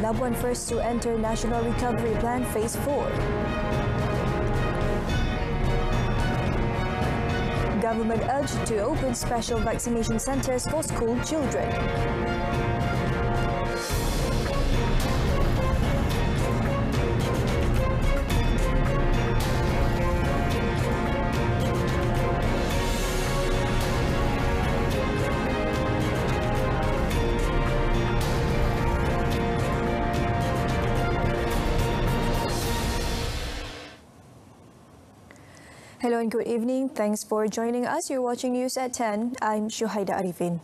Labuan first to enter National Recovery Plan Phase 4. Government urged to open special vaccination centres for school children. Hello and good evening. Thanks for joining us. You're watching News at 10. I'm Shuhaida Arifin.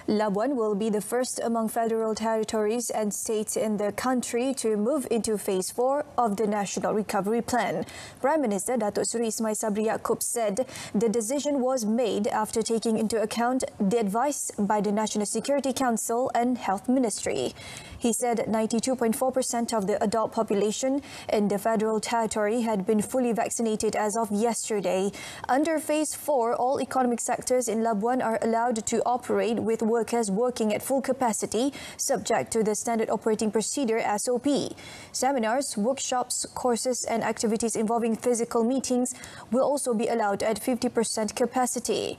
Labuan will be the first among federal territories and states in the country to move into Phase 4 of the National Recovery Plan. Prime Minister Datuk Seri Ismail Sabri Yaakob said the decision was made after taking into account the advice by the National Security Council and Health Ministry. He said 92.4% of the adult population in the federal territory had been fully vaccinated as of yesterday. Under Phase 4, all economic sectors in Labuan are allowed to operate with workers working at full capacity, subject to the Standard Operating Procedure SOP. Seminars, workshops, courses and activities involving physical meetings will also be allowed at 50% capacity.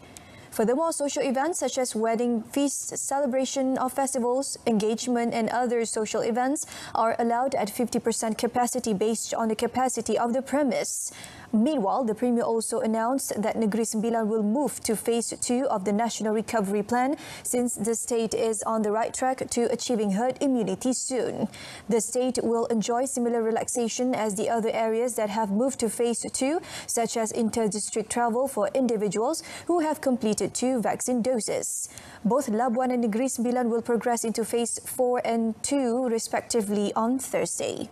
Furthermore, social events such as wedding, feasts, celebration of festivals, engagement and other social events are allowed at 50% capacity based on the capacity of the premise. Meanwhile, the Premier also announced that Negeri Sembilan will move to Phase 2 of the National Recovery Plan since the state is on the right track to achieving herd immunity soon. The state will enjoy similar relaxation as the other areas that have moved to Phase 2, such as inter-district travel for individuals who have completed 2 vaccine doses. Both Labuan and Negeri Sembilan will progress into Phase 4 and 2 respectively on Thursday.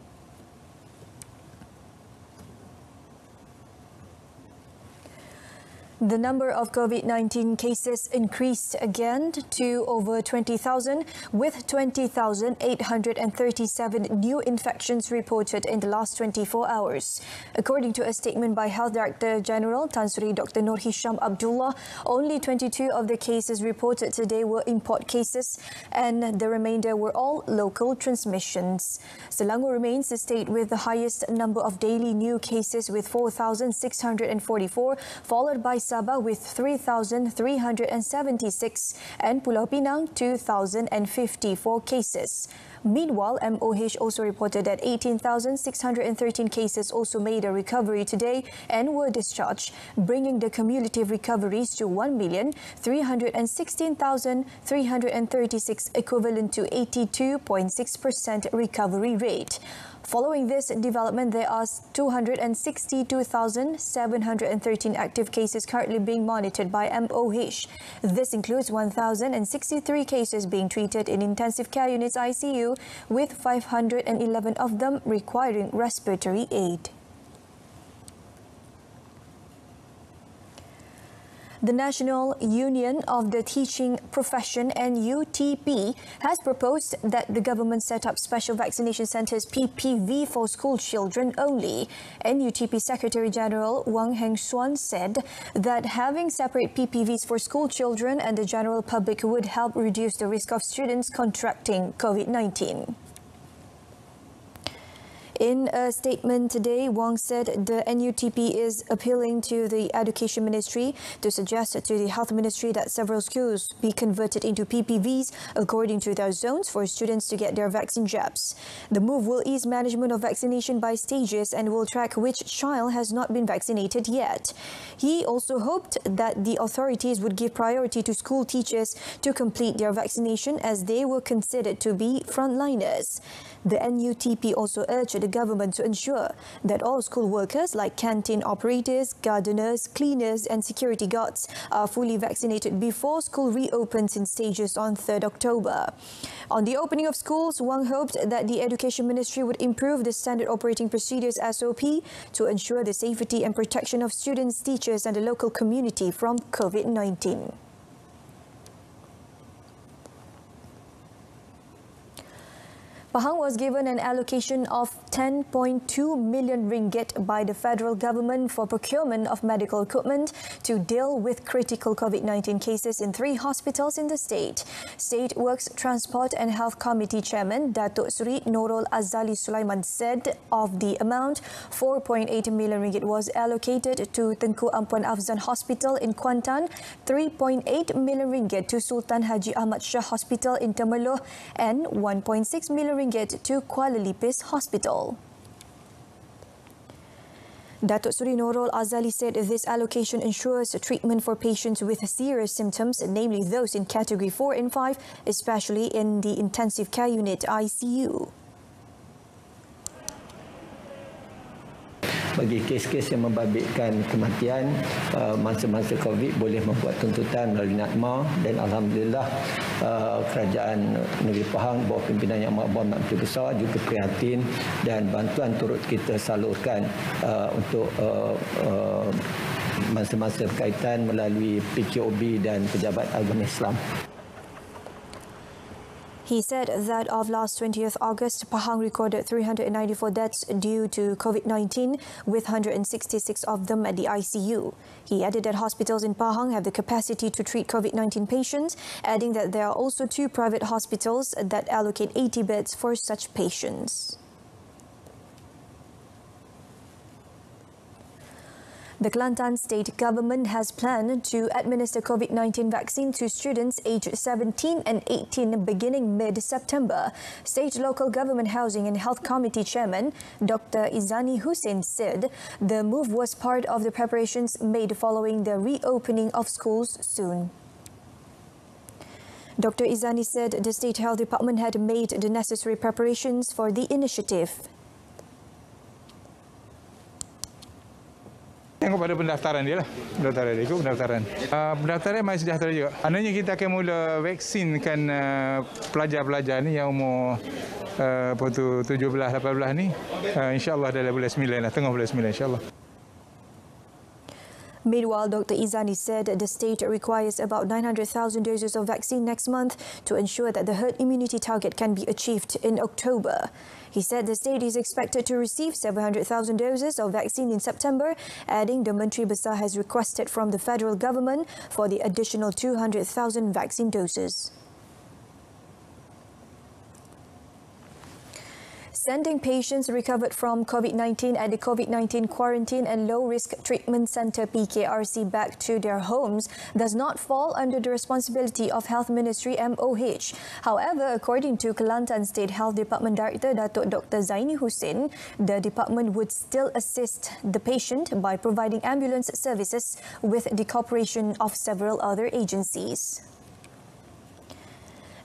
The number of COVID-19 cases increased again to over 20,000, with 20,837 new infections reported in the last 24 hours. According to a statement by Health Director General Tan Sri Dr. Nur Hisham Abdullah, only 22 of the cases reported today were import cases and the remainder were all local transmissions. Selangor remains the state with the highest number of daily new cases with 4,644, followed by Sabah with 3,376 and Pulau Pinang 2,054 cases. Meanwhile, MOH also reported that 18,613 cases also made a recovery today and were discharged, bringing the cumulative recoveries to 1,316,336, equivalent to 82.6% recovery rate. Following this development, there are 262,713 active cases currently being monitored by MOH. This includes 1,063 cases being treated in intensive care units ICU, with 511 of them requiring respiratory aid. The National Union of the Teaching Profession (NUTP) has proposed that the government set up special vaccination centres (PPV) for school children only. NUTP Secretary General Wang Heng Suan said that having separate PPVs for school children and the general public would help reduce the risk of students contracting COVID-19. In a statement today, Wang said the NUTP is appealing to the Education Ministry to suggest to the Health Ministry that several schools be converted into PPVs according to their zones for students to get their vaccine jabs. The move will ease management of vaccination by stages and will track which child has not been vaccinated yet. He also hoped that the authorities would give priority to school teachers to complete their vaccination as they were considered to be frontliners. The NUTP also urged the government to ensure that all school workers like canteen operators, gardeners, cleaners and security guards are fully vaccinated before school reopens in stages on 3rd October. On the opening of schools, Wang hoped that the Education Ministry would improve the Standard Operating Procedures SOP to ensure the safety and protection of students, teachers and the local community from COVID-19. Pahang was given an allocation of 10.2 million ringgit by the federal government for procurement of medical equipment to deal with critical COVID-19 cases in 3 hospitals in the state. State Works, Transport and Health Committee Chairman Datuk Seri Nurul Azali Sulaiman said of the amount, 4.8 million ringgit was allocated to Tengku Ampuan Afzan Hospital in Kuantan, 3.8 million ringgit to Sultan Haji Ahmad Shah Hospital in Temerloh and 1.6 million ringgit to Kuala Lipis Hospital. Datuk Seri Nurul Azali said this allocation ensures treatment for patients with serious symptoms, namely those in Category 4 and 5, especially in the intensive care unit ICU. Bagi kes-kes yang membabitkan kematian, masa-masa COVID boleh membuat tuntutan melalui NADMA dan Alhamdulillah Kerajaan Negeri Pahang bawah pimpinan Yang Amat Menteri Besar juga prihatin dan bantuan turut kita salurkan untuk masa-masa berkaitan melalui PKOB dan Pejabat Agama Islam. He said that of last 20th August, Pahang recorded 394 deaths due to COVID-19, with 166 of them at the ICU. He added that hospitals in Pahang have the capacity to treat COVID-19 patients, adding that there are also 2 private hospitals that allocate 80 beds for such patients. The Kelantan State Government has planned to administer COVID-19 vaccine to students aged 17 and 18 beginning mid-September. State Local Government Housing and Health Committee Chairman Dr. Izani Hussein said the move was part of the preparations made following the reopening of schools soon. Dr. Izani said the State Health Department had made the necessary preparations for the initiative. Tengok pada pendaftaran dia lah. Pendaftaran dia, ikut pendaftaran. Pendaftaran masih sejahtera juga. Maknanya kita akan mula vaksinkan pelajar-pelajar ni yang umur 17-18 ni. InsyaAllah dalam bulan 9 lah, tengah bulan 9 insyaAllah. Meanwhile, Dr. Izani said the state requires about 900,000 doses of vaccine next month to ensure that the herd immunity target can be achieved in October. He said the state is expected to receive 700,000 doses of vaccine in September, adding the Menteri Besar has requested from the federal government for the additional 200,000 vaccine doses. Sending patients recovered from COVID-19 at the COVID-19 Quarantine and Low Risk Treatment Centre PKRC back to their homes does not fall under the responsibility of Health Ministry MOH. However, according to Kelantan State Health Department Director Datuk Dr. Zaini Hussein, the department would still assist the patient by providing ambulance services with the cooperation of several other agencies.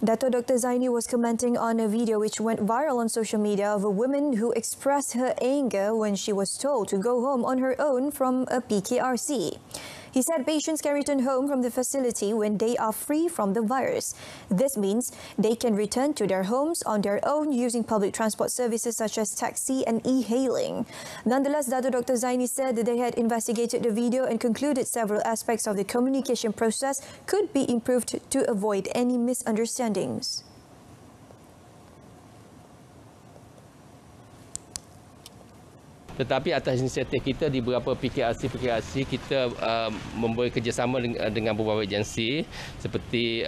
Dato Dr. Zaini was commenting on a video which went viral on social media of a woman who expressed her anger when she was told to go home on her own from a PKRC. He said patients can return home from the facility when they are free from the virus. This means they can return to their homes on their own using public transport services such as taxi and e-hailing. Nonetheless, Dato Dr. Zaini said that they had investigated the video and concluded several aspects of the communication process could be improved to avoid any misunderstandings. Tetapi atas inisiatif kita di beberapa PKRC kita memberi kerjasama dengan beberapa agensi seperti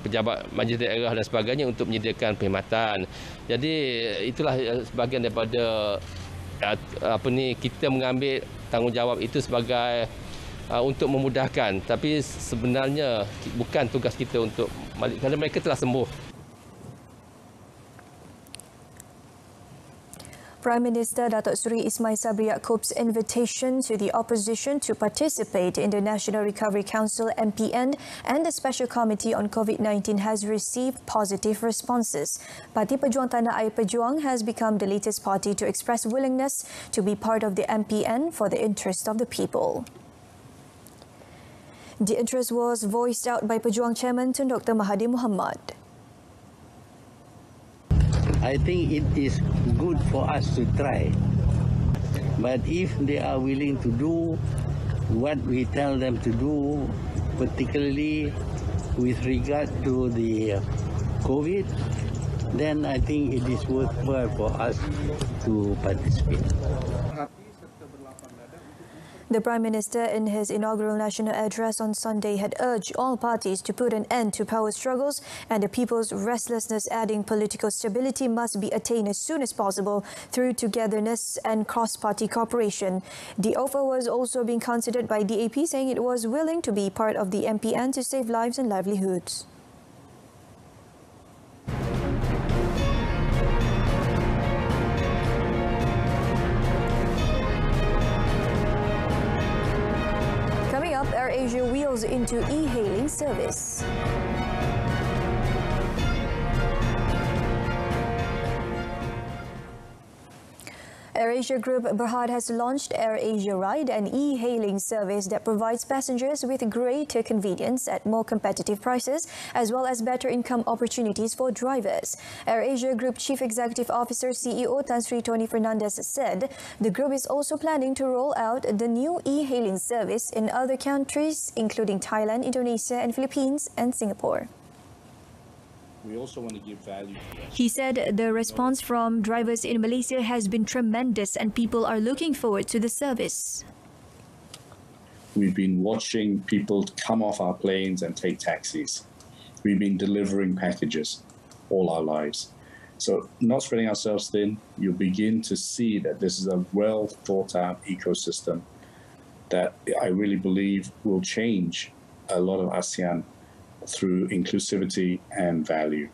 pejabat majlis daerah dan sebagainya untuk menyediakan perkhidmatan. Jadi itulah sebahagian daripada kita mengambil tanggungjawab itu sebagai untuk memudahkan, tapi sebenarnya bukan tugas kita untuk kerana mereka telah sembuh. Prime Minister Datuk Seri Ismail Sabri Yaakob's invitation to the opposition to participate in the National Recovery Council (NPN) and the Special Committee on COVID-19 has received positive responses. Parti Pejuang Tanah Air Pejuang has become the latest party to express willingness to be part of the NPN for the interest of the people. The interest was voiced out by Pejuang Chairman Tun Dr. Mahathir Mohamad. I think it is good for us to try. But if they are willing to do what we tell them to do, particularly with regard to the COVID, then I think it is worthwhile for us to participate. The Prime Minister, in his inaugural national address on Sunday, had urged all parties to put an end to power struggles and the people's restlessness, adding political stability must be attained as soon as possible through togetherness and cross-party cooperation. The offer was also being considered by DAP, saying it was willing to be part of the MPN to save lives and livelihoods. AirAsia wheels into e-hailing service. AirAsia Group Berhad has launched AirAsia Ride, an e-hailing service that provides passengers with greater convenience at more competitive prices, as well as better income opportunities for drivers. AirAsia Group Chief Executive Officer CEO Tan Sri Tony Fernandez said the group is also planning to roll out the new e-hailing service in other countries, including Thailand, Indonesia, and Philippines and Singapore. We also want to give value. He said the response from drivers in Malaysia has been tremendous and people are looking forward to the service. We've been watching people come off our planes and take taxis. We've been delivering packages all our lives. So not spreading ourselves thin, you'll begin to see that this is a well thought out ecosystem that I really believe will change a lot of ASEAN through inclusivity and value.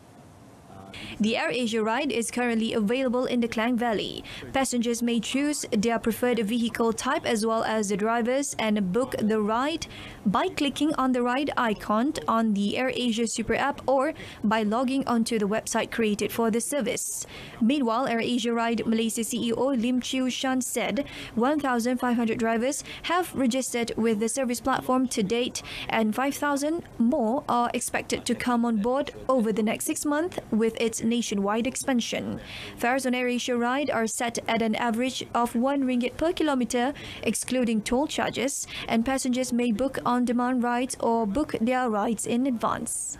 The AirAsia Ride is currently available in the Klang Valley. Passengers may choose their preferred vehicle type as well as the drivers and book the ride by clicking on the ride icon on the AirAsia Super App or by logging onto the website created for the service. Meanwhile, AirAsia Ride Malaysia CEO Lim Chiu Shan said 1,500 drivers have registered with the service platform to date and 5,000 more are expected to come on board over the next 6 months with its nationwide expansion. Fares on AirAsia Ride are set at an average of RM1 per kilometre, excluding toll charges, and passengers may book on-demand rides or book their rides in advance.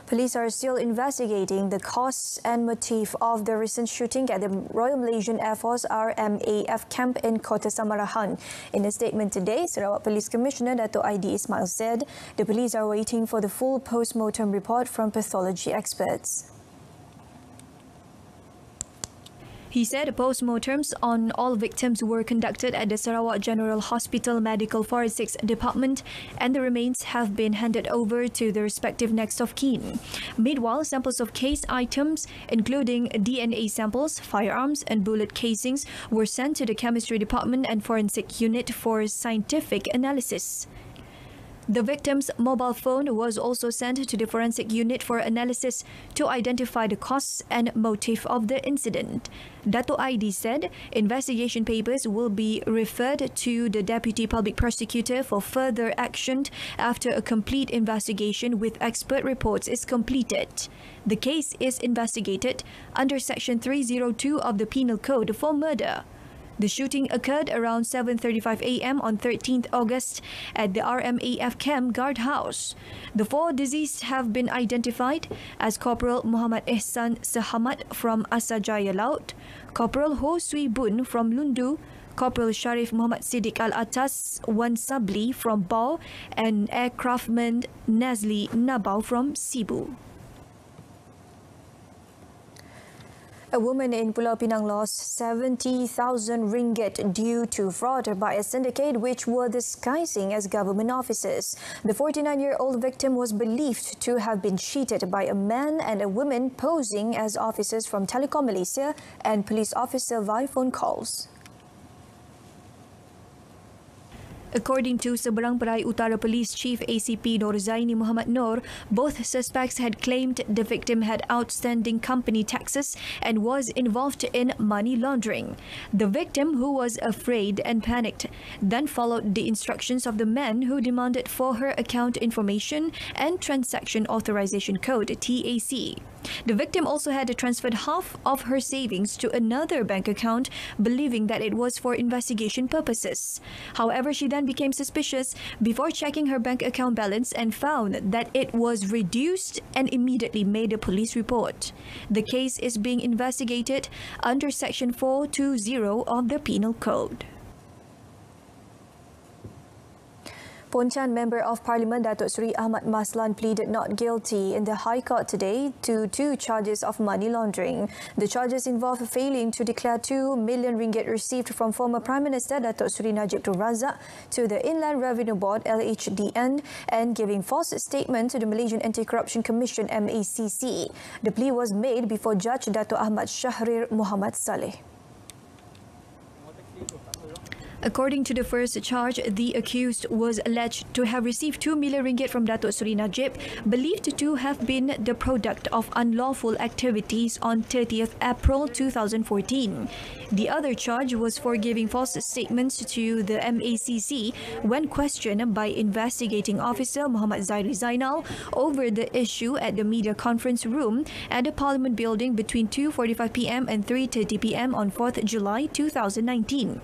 Police are still investigating the cause and motive of the recent shooting at the Royal Malaysian Air Force RMAF camp in Kota Samarahan. In a statement today, Sarawak Police Commissioner Dato' Aidi Ismail said the police are waiting for the full post-mortem report from pathology experts. He said post-mortems on all victims were conducted at the Sarawak General Hospital Medical Forensics Department and the remains have been handed over to the respective next of kin. Meanwhile, samples of case items, including DNA samples, firearms and bullet casings, were sent to the Chemistry Department and Forensic Unit for scientific analysis. The victim's mobile phone was also sent to the forensic unit for analysis to identify the cause and motive of the incident. Dato' Aidi said investigation papers will be referred to the Deputy Public Prosecutor for further action after a complete investigation with expert reports is completed. The case is investigated under Section 302 of the Penal Code for murder. The shooting occurred around 7:35 a.m. on 13th August at the RMAF Camp Guardhouse. The 4 deceased have been identified as Corporal Muhammad Ehsan Sahamat from Asajaya Laut, Corporal Ho Sui Bun from Lundu, Corporal Sharif Muhammad Siddiq Al-Atas Wan Sabli from Bau, and Aircraftman Nazli Nabau from Sibu. A woman in Pulau Pinang lost 70,000 ringgit due to fraud by a syndicate which were disguising as government officers. The 49-year-old victim was believed to have been cheated by a man and a woman posing as officers from Telecom Malaysia and police officer via phone calls. According to Seberang Perai Utara Police Chief ACP Nur Zaini Muhammad Nur, both suspects had claimed the victim had outstanding company taxes and was involved in money laundering. The victim, who was afraid and panicked, then followed the instructions of the man who demanded for her account information and transaction authorization code (TAC). The victim also had transferred half of her savings to another bank account, believing that it was for investigation purposes. However, she then became suspicious before checking her bank account balance and found that it was reduced and immediately made a police report. The case is being investigated under Section 420 of the Penal Code. Ponchan Member of Parliament Datuk Seri Ahmad Maslan pleaded not guilty in the High Court today to 2 charges of money laundering. The charges involve failing to declare 2 million ringgit received from former Prime Minister Datuk Seri Najib Tun Razak to the Inland Revenue Board (LHDN) and giving false statement to the Malaysian Anti-Corruption Commission (MACC). The plea was made before Judge Datuk Ahmad Shahrir Muhammad Saleh. According to the first charge, the accused was alleged to have received 2 million ringgit from Datuk Seri Najib, believed to have been the product of unlawful activities on 30th April 2014. The other charge was for giving false statements to the MACC when questioned by investigating officer Muhammad Zairi Zainal over the issue at the media conference room at the Parliament building between 2:45 p.m. and 3:30 p.m. on 4th July 2019.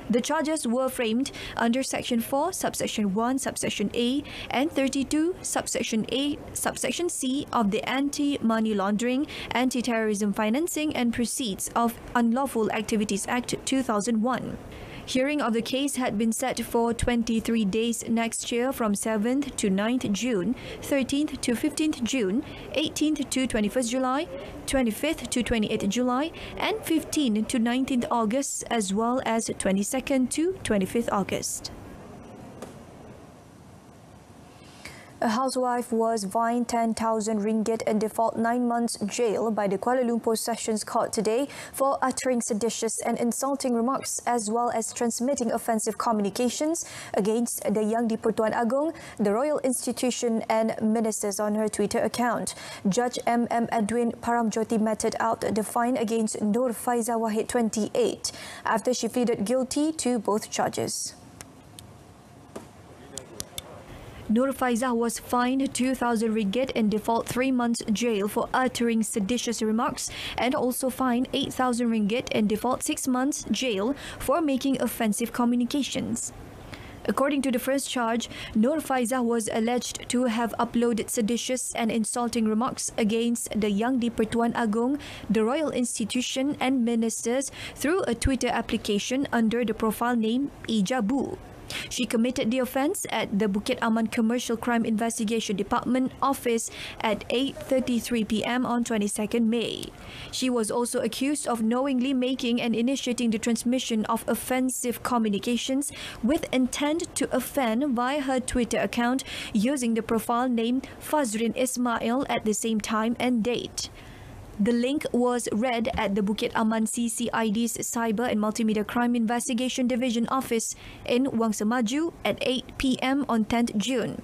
The charges were framed under Section 4, Subsection 1, Subsection A and 32, Subsection A, Subsection C of the Anti-Money Laundering, Anti-Terrorism Financing and Proceeds of Unlawful Activities Act 2001. Hearing of the case had been set for 23 days next year from 7th to 9th June, 13th to 15th June, 18th to 21st July, 25th to 28th July, and 15th to 19th August, as well as 22nd to 25th August. A housewife was fined 10,000 ringgit and default 9 months jail by the Kuala Lumpur Sessions Court today for uttering seditious and insulting remarks as well as transmitting offensive communications against the Yang di-Pertuan Agong, the Royal Institution and ministers on her Twitter account. Judge M.M. Edwin Paramjoti meted out the fine against Nur Faiza Wahid, 28, after she pleaded guilty to both charges. Nur Faiza was fined 2,000 ringgit and default 3 months jail for uttering seditious remarks and also fined 8,000 ringgit and default 6 months jail for making offensive communications. According to the first charge, Nur Faiza was alleged to have uploaded seditious and insulting remarks against the Yang di-Pertuan Agong, the Royal Institution and ministers through a Twitter application under the profile name Ijabu. She committed the offence at the Bukit Aman Commercial Crime Investigation Department office at 8:33 p.m. on 22nd May. She was also accused of knowingly making and initiating the transmission of offensive communications with intent to offend via her Twitter account using the profile name Fazrin Ismail at the same time and date. The link was read at the Bukit Aman CCID's Cyber and Multimedia Crime Investigation Division office in Wangsa Maju at 8 p.m. on 10th June.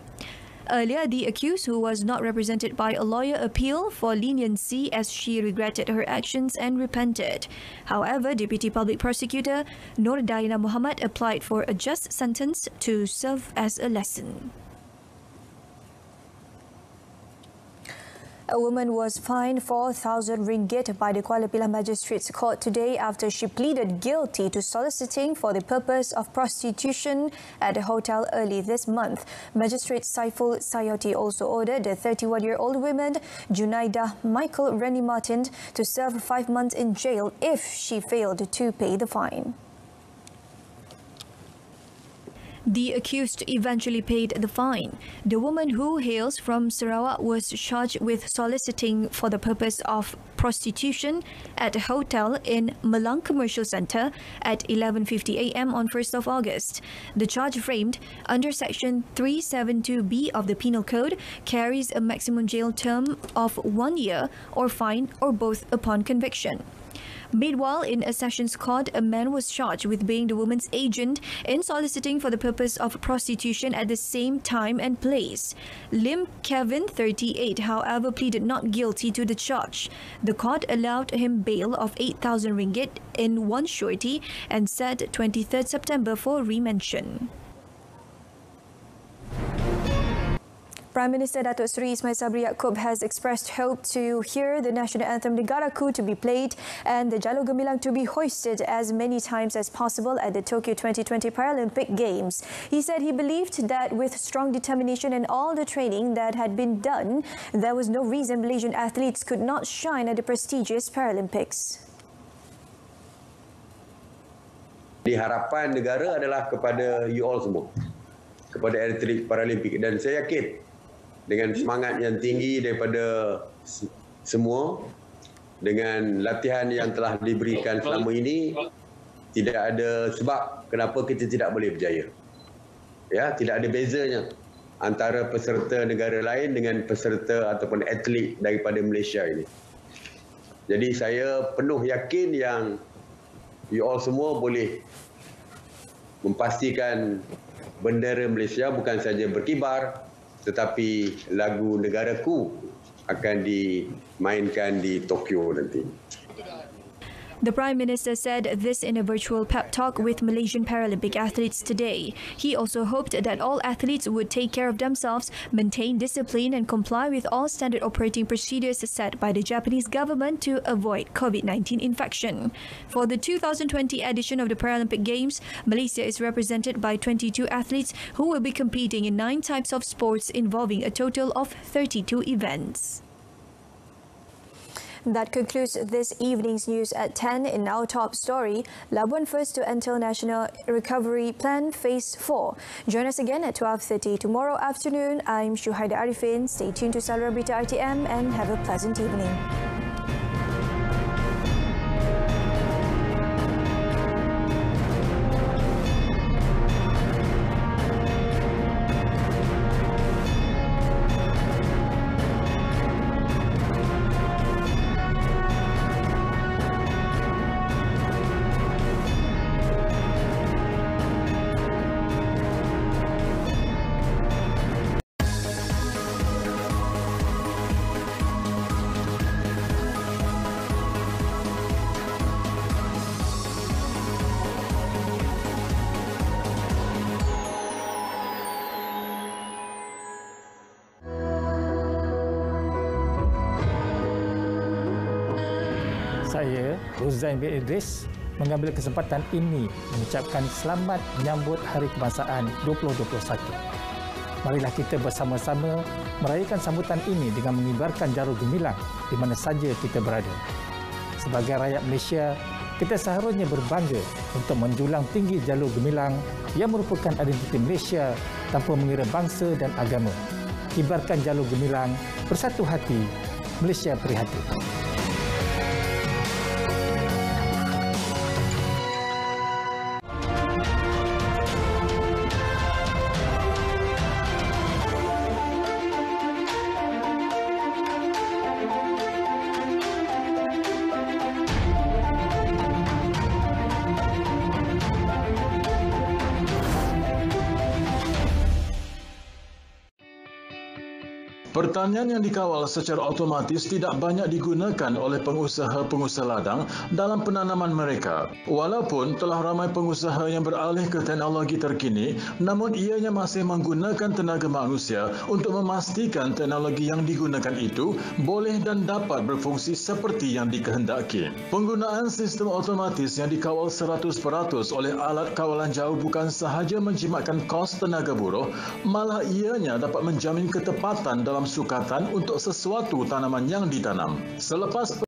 Earlier, the accused, who was not represented by a lawyer, appealed for leniency as she regretted her actions and repented. However, Deputy Public Prosecutor Nur Diana Muhammad applied for a just sentence to serve as a lesson. A woman was fined 4,000 ringgit by the Kuala Pilah Magistrates Court today after she pleaded guilty to soliciting for the purpose of prostitution at a hotel early this month. Magistrate Saiful Sayoti also ordered the 31-year-old woman, Junaidah Michael Rennie Martin, to serve 5 months in jail if she failed to pay the fine. The accused eventually paid the fine. The woman, who hails from Sarawak, was charged with soliciting for the purpose of prostitution at a hotel in Malang Commercial Centre at 11:50 a.m. on 1st of August. The charge, framed under Section 372B of the Penal Code, carries a maximum jail term of 1 year or fine or both upon conviction. Meanwhile, in a sessions court, a man was charged with being the woman's agent in soliciting for the purpose of prostitution at the same time and place. Lim Kevin, 38, however, pleaded not guilty to the charge. The court allowed him bail of 8,000 ringgit in one surety and set 23rd September for remention. Prime Minister Datuk Seri Ismail Sabri Yaakob has expressed hope to hear the national anthem Negaraku to be played and the Jalur Gemilang to be hoisted as many times as possible at the Tokyo 2020 Paralympic Games. He said he believed that with strong determination and all the training that had been done, there was no reason Malaysian athletes could not shine at the prestigious Paralympics. Harapan negara adalah kepada you all semua, kepada atlet Paralimpik, dan saya yakin dengan semangat yang tinggi daripada semua, dengan latihan yang telah diberikan selama ini, tidak ada sebab kenapa kita tidak boleh berjaya. Ya, tidak ada bezanya antara peserta negara lain dengan peserta ataupun atlet daripada Malaysia ini. Jadi saya penuh yakin yang you all semua boleh memastikan bendera Malaysia bukan saja berkibar, tetapi lagu Negaraku akan dimainkan di Tokyo nanti. The Prime Minister said this in a virtual pep talk with Malaysian Paralympic athletes today. He also hoped that all athletes would take care of themselves, maintain discipline and comply with all standard operating procedures set by the Japanese government to avoid COVID-19 infection. For the 2020 edition of the Paralympic Games, Malaysia is represented by 22 athletes who will be competing in 9 types of sports involving a total of 32 events. That concludes this evening's news at 10. In our top story, Labuan first to enter National Recovery Plan Phase 4. Join us again at 12:30 tomorrow afternoon. I'm Shuhaida Arifin. Stay tuned to Berita RTM and have a pleasant evening. Saya, Rozain bin Idris, mengambil kesempatan ini mengucapkan selamat menyambut Hari Kebangsaan 2021. Marilah kita bersama-sama merayakan sambutan ini dengan mengibarkan jarum gemilang di mana saja kita berada. Sebagai rakyat Malaysia, kita seharusnya berbangga untuk menjulang tinggi jalur gemilang yang merupakan identiti Malaysia tanpa mengira bangsa dan agama. Kibarkan jalur gemilang, bersatu hati, Malaysia prihatin. Pertanian yang dikawal secara otomatis tidak banyak digunakan oleh pengusaha-pengusaha ladang dalam penanaman mereka. Walaupun telah ramai pengusaha yang beralih ke teknologi terkini, namun ianya masih menggunakan tenaga manusia untuk memastikan teknologi yang digunakan itu boleh dan dapat berfungsi seperti yang dikehendaki. Penggunaan sistem otomatis yang dikawal 100% oleh alat kawalan jauh bukan sahaja menjimatkan kos tenaga buruh, malah ianya dapat menjamin ketepatan dalam sukatan untuk sesuatu tanaman yang ditanam. Selepas